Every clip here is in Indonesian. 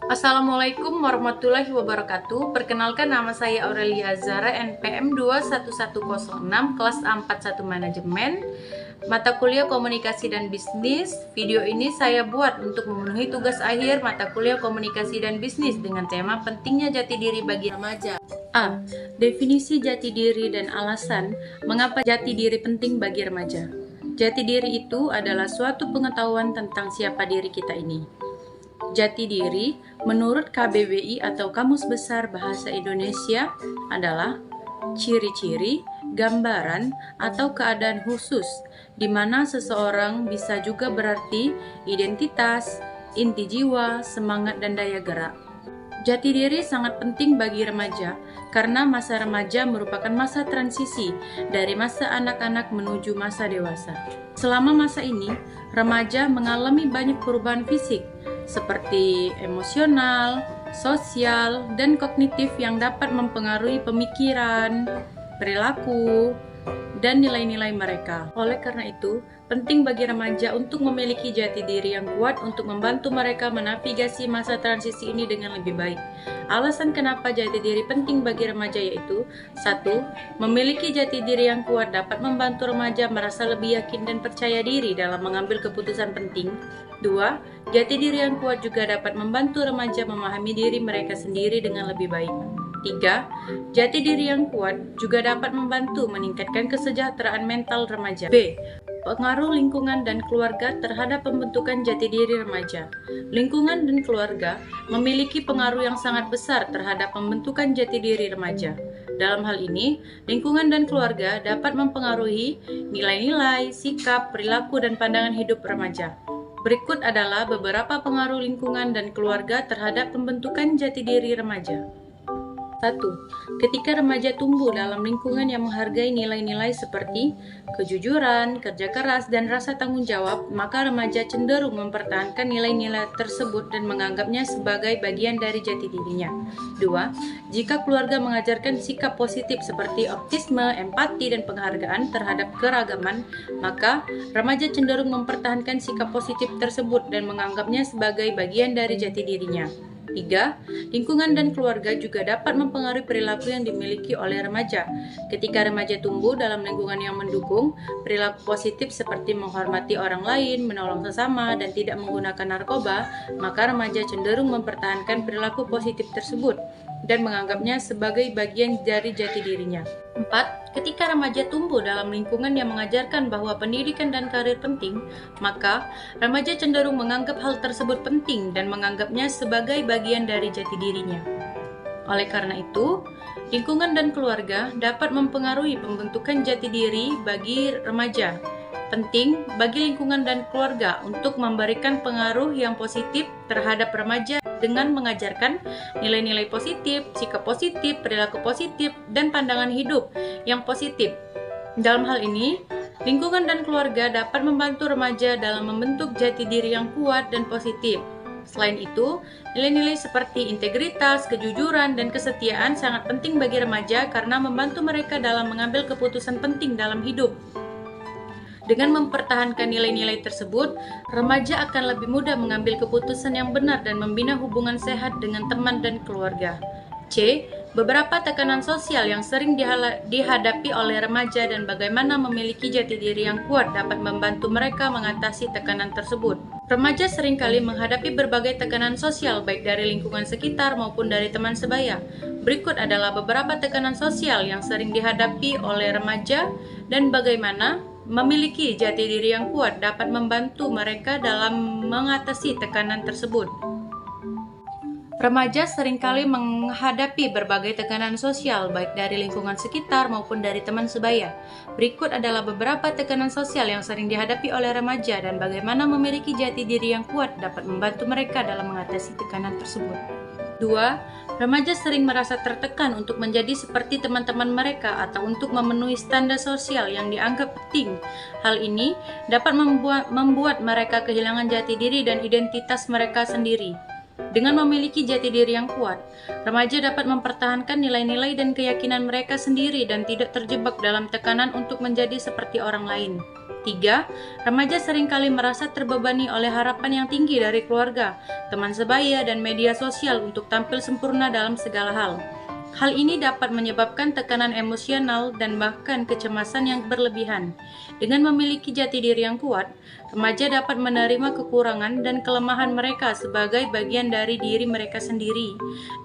Assalamualaikum warahmatullahi wabarakatuh. Perkenalkan, nama saya Aurelia Zara, NPM 21106, kelas A41 Manajemen, mata kuliah Komunikasi dan Bisnis. Video ini saya buat untuk memenuhi tugas akhir mata kuliah Komunikasi dan Bisnis dengan tema pentingnya jati diri bagi remaja. A. Definisi jati diri dan alasan mengapa jati diri penting bagi remaja. Jati diri itu adalah suatu pengetahuan tentang siapa diri kita ini. Jati diri menurut KBBI atau Kamus Besar Bahasa Indonesia adalah ciri-ciri, gambaran, atau keadaan khusus di mana seseorang bisa juga berarti identitas, inti jiwa, semangat, dan daya gerak. Jati diri sangat penting bagi remaja karena masa remaja merupakan masa transisi dari masa anak-anak menuju masa dewasa. Selama masa ini, remaja mengalami banyak perubahan fisik seperti emosional, sosial, dan kognitif yang dapat mempengaruhi pemikiran, perilaku, dan nilai-nilai mereka. Oleh karena itu, penting bagi remaja untuk memiliki jati diri yang kuat untuk membantu mereka menavigasi masa transisi ini dengan lebih baik. Alasan kenapa jati diri penting bagi remaja yaitu: 1. Memiliki jati diri yang kuat dapat membantu remaja merasa lebih yakin dan percaya diri dalam mengambil keputusan penting. 2. Jati diri yang kuat juga dapat membantu remaja memahami diri mereka sendiri dengan lebih baik. 3. Jati diri yang kuat juga dapat membantu meningkatkan kesejahteraan mental remaja. B. Pengaruh lingkungan dan keluarga terhadap pembentukan jati diri remaja. Lingkungan dan keluarga memiliki pengaruh yang sangat besar terhadap pembentukan jati diri remaja. Dalam hal ini, lingkungan dan keluarga dapat mempengaruhi nilai-nilai, sikap, perilaku, dan pandangan hidup remaja. Berikut adalah beberapa pengaruh lingkungan dan keluarga terhadap pembentukan jati diri remaja. 1. Ketika remaja tumbuh dalam lingkungan yang menghargai nilai-nilai seperti kejujuran, kerja keras, dan rasa tanggung jawab, maka remaja cenderung mempertahankan nilai-nilai tersebut dan menganggapnya sebagai bagian dari jati dirinya. 2. Jika keluarga mengajarkan sikap positif seperti optimisme, empati, dan penghargaan terhadap keragaman, maka remaja cenderung mempertahankan sikap positif tersebut dan menganggapnya sebagai bagian dari jati dirinya. 3. Lingkungan dan keluarga juga dapat mempengaruhi perilaku yang dimiliki oleh remaja. Ketika remaja tumbuh dalam lingkungan yang mendukung perilaku positif seperti menghormati orang lain, menolong sesama, dan tidak menggunakan narkoba, maka remaja cenderung mempertahankan perilaku positif tersebut dan menganggapnya sebagai bagian dari jati dirinya. 4. Ketika remaja tumbuh dalam lingkungan yang mengajarkan bahwa pendidikan dan karir penting, maka remaja cenderung menganggap hal tersebut penting dan menganggapnya sebagai bagian dari jati dirinya. Oleh karena itu, lingkungan dan keluarga dapat mempengaruhi pembentukan jati diri bagi remaja. Penting bagi lingkungan dan keluarga untuk memberikan pengaruh yang positif terhadap remaja dengan mengajarkan nilai-nilai positif, sikap positif, perilaku positif, dan pandangan hidup yang positif. Dalam hal ini, lingkungan dan keluarga dapat membantu remaja dalam membentuk jati diri yang kuat dan positif. Selain itu, nilai-nilai seperti integritas, kejujuran, dan kesetiaan sangat penting bagi remaja karena membantu mereka dalam mengambil keputusan penting dalam hidup. Dengan mempertahankan nilai-nilai tersebut, remaja akan lebih mudah mengambil keputusan yang benar dan membina hubungan sehat dengan teman dan keluarga. C. Beberapa tekanan sosial yang sering dihadapi oleh remaja dan bagaimana memiliki jati diri yang kuat dapat membantu mereka mengatasi tekanan tersebut. Remaja seringkali menghadapi berbagai tekanan sosial baik dari lingkungan sekitar maupun dari teman sebaya. Berikut adalah beberapa tekanan sosial yang sering dihadapi oleh remaja dan bagaimana memiliki jati diri yang kuat dapat membantu mereka dalam mengatasi tekanan tersebut. Remaja seringkali menghadapi berbagai tekanan sosial baik dari lingkungan sekitar maupun dari teman sebaya. Berikut adalah beberapa tekanan sosial yang sering dihadapi oleh remaja dan bagaimana memiliki jati diri yang kuat dapat membantu mereka dalam mengatasi tekanan tersebut. 2. Remaja sering merasa tertekan untuk menjadi seperti teman-teman mereka atau untuk memenuhi standar sosial yang dianggap penting. Hal ini dapat membuat mereka kehilangan jati diri dan identitas mereka sendiri. Dengan memiliki jati diri yang kuat, remaja dapat mempertahankan nilai-nilai dan keyakinan mereka sendiri dan tidak terjebak dalam tekanan untuk menjadi seperti orang lain. 3. Remaja seringkali merasa terbebani oleh harapan yang tinggi dari keluarga, teman sebaya, dan media sosial untuk tampil sempurna dalam segala hal. Hal ini dapat menyebabkan tekanan emosional dan bahkan kecemasan yang berlebihan. Dengan memiliki jati diri yang kuat, remaja dapat menerima kekurangan dan kelemahan mereka sebagai bagian dari diri mereka sendiri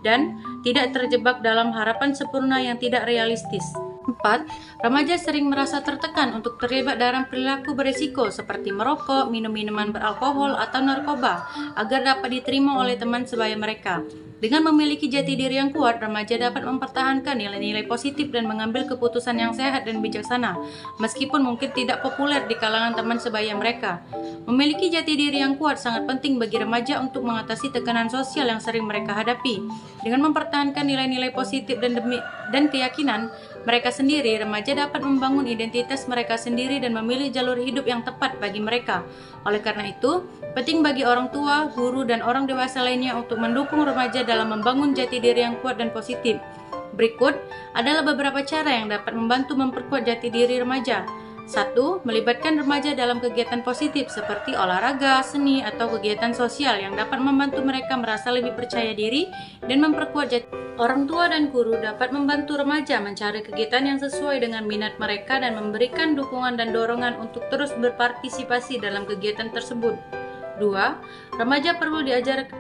dan tidak terjebak dalam harapan sempurna yang tidak realistis. 4. Remaja sering merasa tertekan untuk terlibat dalam perilaku berisiko seperti merokok, minum minuman beralkohol, atau narkoba agar dapat diterima oleh teman sebaya mereka. Dengan memiliki jati diri yang kuat, remaja dapat mempertahankan nilai-nilai positif dan mengambil keputusan yang sehat dan bijaksana, meskipun mungkin tidak populer di kalangan teman sebaya mereka. Memiliki jati diri yang kuat sangat penting bagi remaja untuk mengatasi tekanan sosial yang sering mereka hadapi. Dengan mempertahankan nilai-nilai positif dan keyakinan mereka sendiri, remaja dapat membangun identitas mereka sendiri dan memilih jalur hidup yang tepat bagi mereka. Oleh karena itu, penting bagi orang tua, guru, dan orang dewasa lainnya untuk mendukung remaja dalam membangun jati diri yang kuat dan positif. Berikut adalah beberapa cara yang dapat membantu memperkuat jati diri remaja. 1. Melibatkan remaja dalam kegiatan positif seperti olahraga, seni, atau kegiatan sosial yang dapat membantu mereka merasa lebih percaya diri dan memperkuat jati. Orang tua dan guru dapat membantu remaja mencari kegiatan yang sesuai dengan minat mereka dan memberikan dukungan dan dorongan untuk terus berpartisipasi dalam kegiatan tersebut. 2. Remaja perlu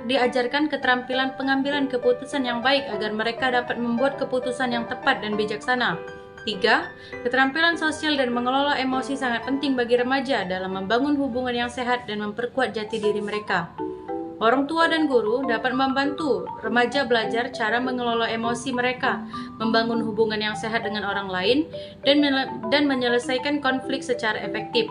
diajarkan keterampilan pengambilan keputusan yang baik agar mereka dapat membuat keputusan yang tepat dan bijaksana. 3. Keterampilan sosial dan mengelola emosi sangat penting bagi remaja dalam membangun hubungan yang sehat dan memperkuat jati diri mereka. Orang tua dan guru dapat membantu remaja belajar cara mengelola emosi mereka, membangun hubungan yang sehat dengan orang lain, dan menyelesaikan konflik secara efektif.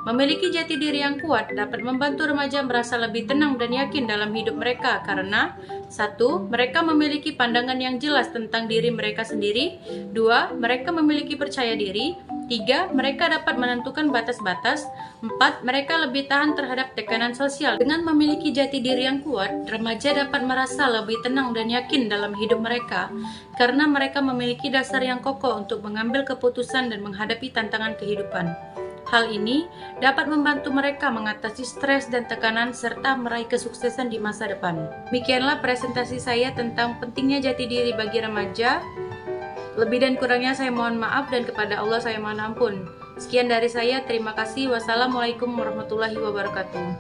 Memiliki jati diri yang kuat dapat membantu remaja merasa lebih tenang dan yakin dalam hidup mereka karena 1. Mereka memiliki pandangan yang jelas tentang diri mereka sendiri. 2. Mereka memiliki percaya diri. 3. Mereka dapat menentukan batas-batas. 4. Mereka lebih tahan terhadap tekanan sosial. Dengan memiliki jati diri yang kuat, remaja dapat merasa lebih tenang dan yakin dalam hidup mereka karena mereka memiliki dasar yang kokoh untuk mengambil keputusan dan menghadapi tantangan kehidupan. Hal ini dapat membantu mereka mengatasi stres dan tekanan serta meraih kesuksesan di masa depan. Demikianlah presentasi saya tentang pentingnya jati diri bagi remaja. Lebih dan kurangnya saya mohon maaf dan kepada Allah saya mohon ampun. Sekian dari saya, terima kasih. Wassalamualaikum warahmatullahi wabarakatuh.